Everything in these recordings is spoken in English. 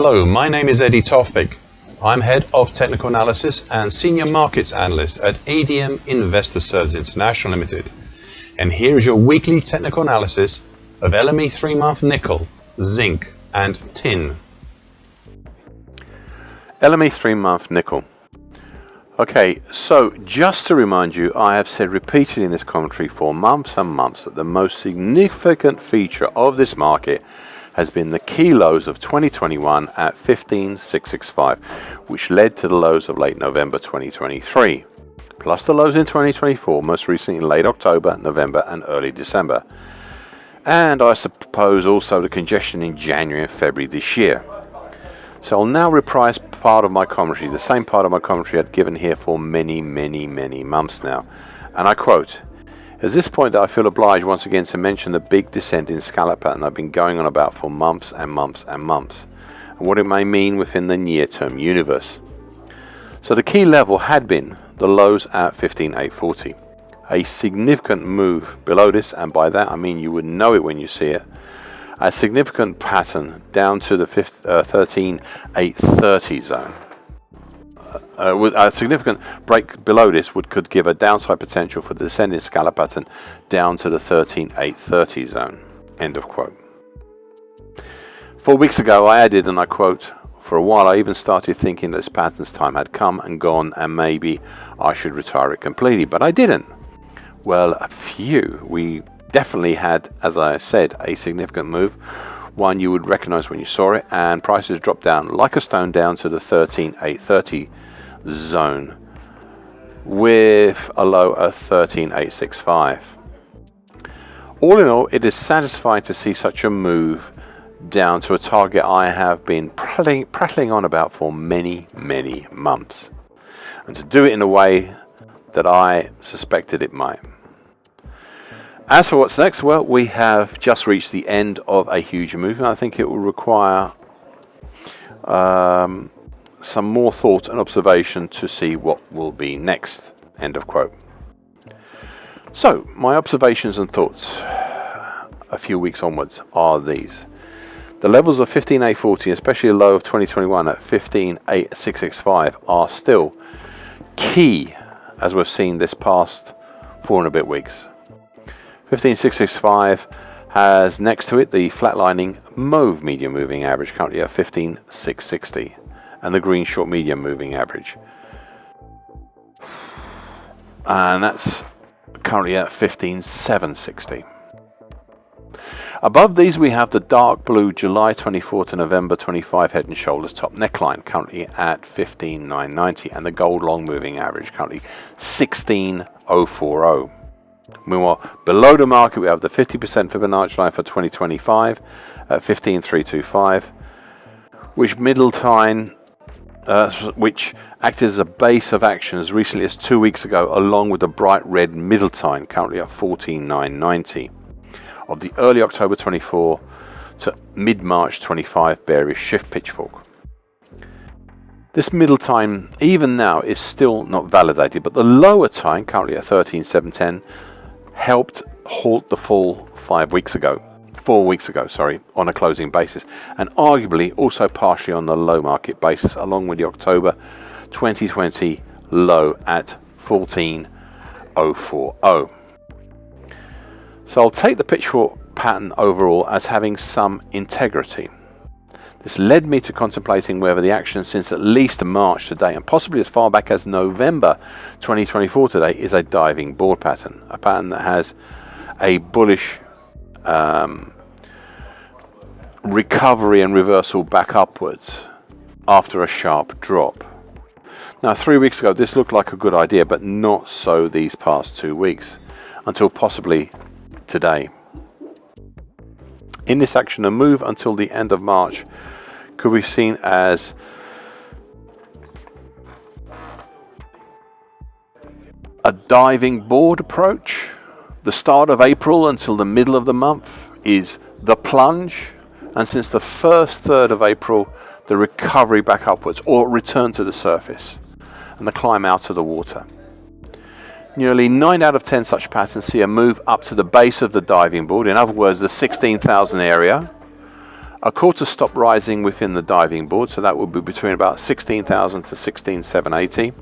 Hello, my name is Eddie Tofpik. I'm Head of Technical Analysis and Senior Markets Analyst at ADM Investor Services International Limited. And here is your weekly technical analysis of LME 3-month nickel, zinc and tin. LME 3-month nickel. Okay, so just to remind you, I have said repeatedly in this commentary for months and months that the most significant feature of this market has been the key lows of 2021 at 15,665, which led to the lows of late November 2023, plus the lows in 2024, most recently in late October, November and early December. And I suppose also the congestion in January and February this year. So I'll now reprise part of my commentary, the same part of my commentary I'd given here for many months now. And I quote, "At this point that I feel obliged once again to mention the big descent in scallop pattern I've been going on about for months and months, and what it may mean within the near-term universe." So the key level had been the lows at 15,840. A significant move below this, and by that I mean you would know it when you see it, a significant pattern down to the 13,830 zone. With a significant break below this could give a downside potential for the descending scallop pattern down to the 13,830 zone. End of quote. 4 weeks ago I added, and I quote, "For a while I even started thinking that this pattern's time had come and gone and maybe I should retire it completely, but I didn't." Well, we definitely had, as I said, a significant move, one you would recognize when you saw it, and prices dropped down like a stone down to the 13,830 zone with a low of 13,865. All in all, it is satisfying to see such a move down to a target I have been prattling on about for many months, and to do it in a way that I suspected it might. As for what's next, well, we have just reached the end of a huge move, and I think it will require some more thought and observation to see what will be next. End of quote. So, my observations and thoughts a few weeks onwards are these. The levels of 15,840, especially a low of 2021 at 15,665, are still key, as we've seen this past 4 and a bit weeks. 15,665 has next to it the flatlining mauve medium moving average, currently at 15,660, and the green short medium moving average, and that's currently at 15,760. Above these we have the dark blue July 24 to November 25 head and shoulders top neckline, currently at 15,990, and the gold long moving average, currently 16,040. Meanwhile, below the market we have the 50% Fibonacci line for 2025 at 15,325, which which acted as a base of action as recently as 2 weeks ago, along with the bright red middle time, currently at 14,990, of the early October 24 to mid-March 25 bearish shift pitchfork. This middle time, even now, is still not validated, but the lower time, currently at 13,710, helped halt the fall 4 weeks ago, on a closing basis, and arguably also partially on the low market basis, along with the October 2020 low at 14,040. So I'll take the pitchfork pattern overall as having some integrity. This led me to contemplating whether the action since at least March to date, and possibly as far back as November 2024 today, is a diving board pattern, a pattern that has a bullish recovery and reversal back upwards after a sharp drop. Now, 3 weeks ago this looked like a good idea, but not so these past 2 weeks, until possibly today. In this action, a move until the end of March could be seen as a diving board approach. The start of April until the middle of the month is the plunge, and since the first third of April, the recovery back upwards or return to the surface and the climb out of the water. Nearly 9 out of 10 such patterns see a move up to the base of the diving board, in other words the 16,000 area, A quarter stop rising within the diving board, so that would be between about 16,000 to 16,780.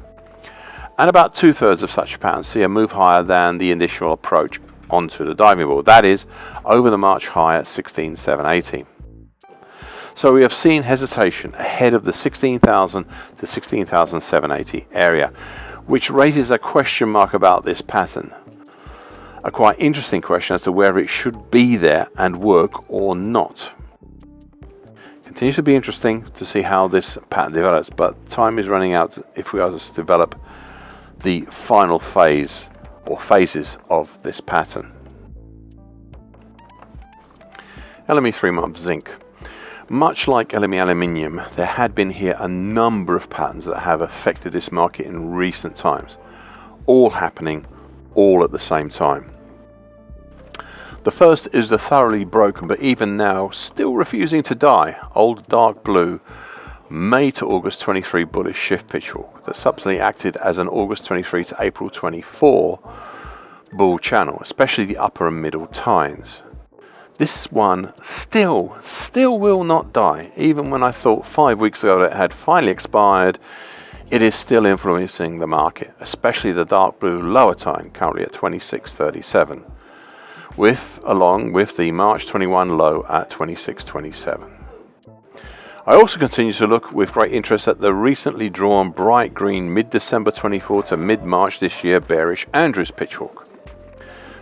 And about 2/3 of such patterns see a move higher than the initial approach onto the diving board. That is, over the March high at 16,780. So we have seen hesitation ahead of the 16,000 to 16,780 area, which raises a question mark about this pattern. A quite interesting question as to whether it should be there and work or not. Continues to be interesting to see how this pattern develops, but time is running out if we are to develop the final phase or phases of this pattern. LME 3-month zinc. Much like LME aluminium, there had been here a number of patterns that have affected this market in recent times, all happening all at the same time. The first is the thoroughly broken, but even now still refusing to die, old dark blue May to August 23 bullish shift pitchfork that subsequently acted as an August 23 to April 24 bull channel, especially the upper and middle tines. This one still will not die. Even when I thought 5 weeks ago that it had finally expired, it is still influencing the market, especially the dark blue lower tine, currently at 26.37, along with the March 21 low at 26.27. I also continue to look with great interest at the recently drawn bright green mid-December 24 to mid-March this year bearish Andrews pitchfork.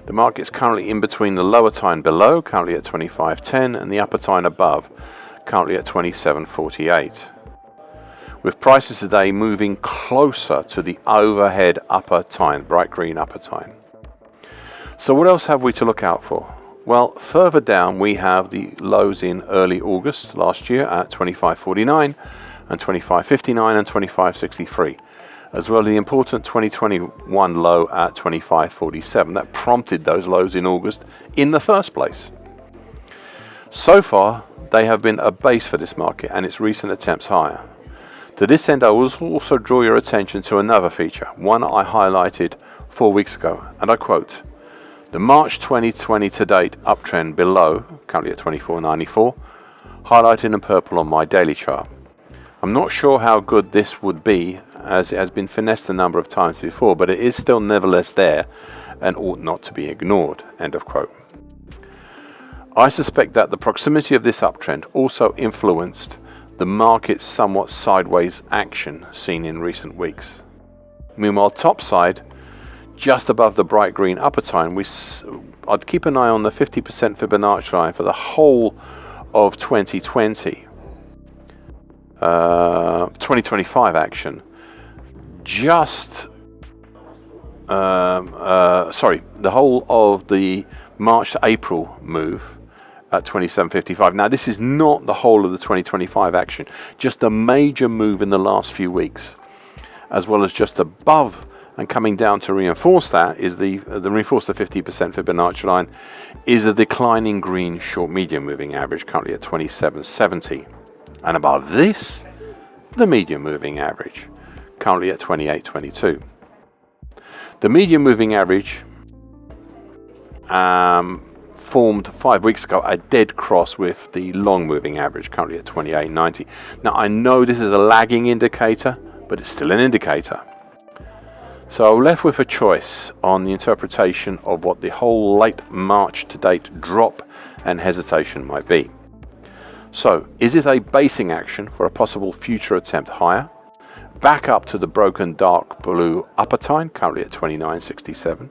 The market is currently in between the lower tine below, currently at 25.10, and the upper tine above, currently at 27.48. With prices today moving closer to the overhead upper tine, bright green upper tine. So what else have we to look out for? Well, further down we have the lows in early August last year at 25.49 and 25.59 and 25.63. As well as the important 2021 low at 25.47 that prompted those lows in August in the first place. So far, they have been a base for this market and its recent attempts higher. To this end, I will also draw your attention to another feature, one I highlighted 4 weeks ago, and I quote, the March 2020 to date uptrend below, currently at 24.94, highlighted in purple on my daily chart. I'm not sure how good this would be, as it has been finessed a number of times before, but it is still nevertheless there and ought not to be ignored. End of quote. I suspect that the proximity of this uptrend also influenced the market's somewhat sideways action seen in recent weeks. Meanwhile, topside, just above the bright green upper tine, I'd keep an eye on the 50% Fibonacci line for the whole of 2020. 2025 action, the whole of the March to April move at 27.55. Now this is not the whole of the 2025 action, just a major move in the last few weeks, as well as just above and coming down to reinforce that is the 50% Fibonacci line is a declining green short medium moving average, currently at 27.70. And above this, the medium moving average, currently at 28.22. The medium moving average formed 5 weeks ago a dead cross with the long moving average, currently at 28.90. Now I know this is a lagging indicator, but it's still an indicator. So I'm left with a choice on the interpretation of what the whole late March to date drop and hesitation might be. So, is it a basing action for a possible future attempt higher, back up to the broken dark blue upper tine, currently at 29.67,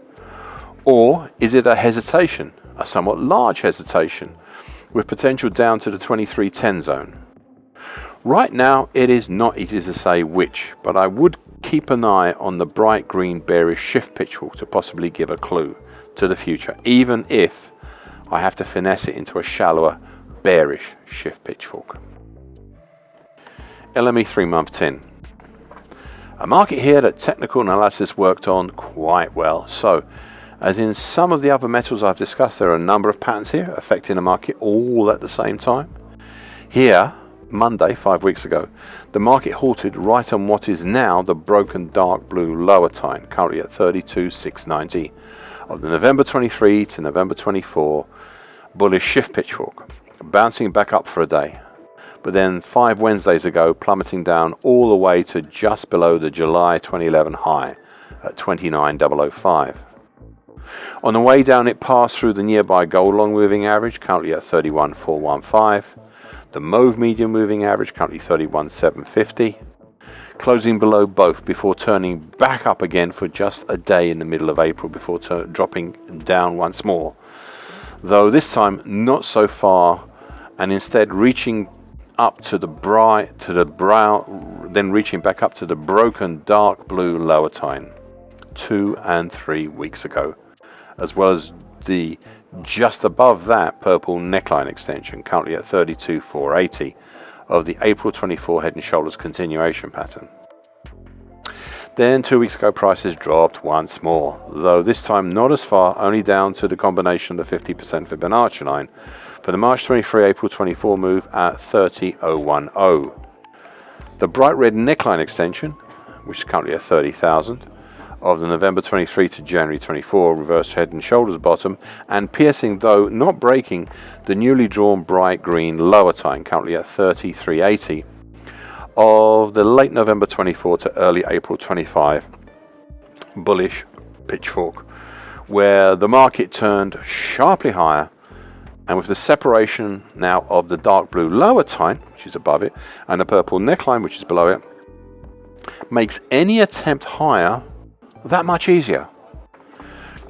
or is it a hesitation, a somewhat large hesitation, with potential down to the 23.10 zone? Right now, it is not easy to say which, but I would keep an eye on the bright green bearish shift pitchfork to possibly give a clue to the future, even if I have to finesse it into a shallower bearish shift pitchfork. LME 3-month tin. A market here that technical analysis worked on quite well. So, as in some of the other metals I've discussed, there are a number of patterns here affecting the market all at the same time. Here, Monday, 5 weeks ago, the market halted right on what is now the broken dark blue lower tine, currently at 32.690, of the November 23 to November 24 bullish shift pitchfork. bouncing back up for a day, but then 5 Wednesdays ago plummeting down all the way to just below the July 2011 high at 29,005. On the way down, it passed through the nearby gold long moving average, currently at 31,415, the mauve medium moving average, currently 31,750, closing below both before turning back up again for just a day in the middle of April before dropping down once more, though this time not so far, and instead reaching up to the then reaching back up to the broken dark blue lower tine 2 and 3 weeks ago, as well as the just above that purple neckline extension, currently at 32,480, of the April 24 head and shoulders continuation pattern. Then 2 weeks ago prices dropped once more, though this time not as far, only down to the combination of the 50% Fibonacci line for the March 23 April 24 move at 30,010. The bright red neckline extension, which is currently at 30,000, of the November 23 to January 24 reverse head and shoulders bottom, and piercing, though not breaking, the newly drawn bright green lower tine, currently at 3380, of the late November 24 to early April 25 bullish pitchfork, where the market turned sharply higher, and with the separation now of the dark blue lower tine, which is above it, and the purple neckline, which is below it, makes any attempt higher that much easier.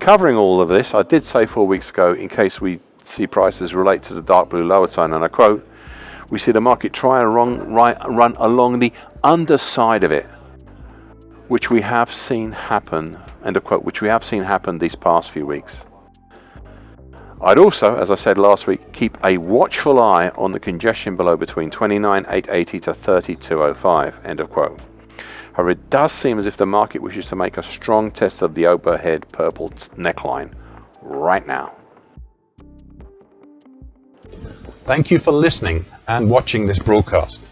Covering all of this, I did say 4 weeks ago, in case we see prices relate to the dark blue lower tine, and I quote, we see the market try and run along the underside of it, which we have seen happen, end of quote, which we have seen happen these past few weeks. I'd also, as I said last week, keep a watchful eye on the congestion below between 29,880 to 32,05, end of quote. However, it does seem as if the market wishes to make a strong test of the overhead purple neckline right now. Thank you for listening and watching this broadcast.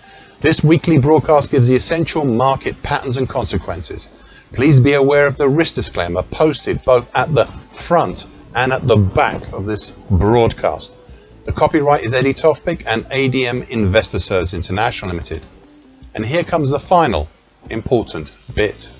This weekly broadcast gives the essential market patterns and consequences. Please be aware of the risk disclaimer posted both at the front and at the back of this broadcast. The copyright is Eddie Tofpik and ADM Investor Services International Limited. And here comes the final important bit.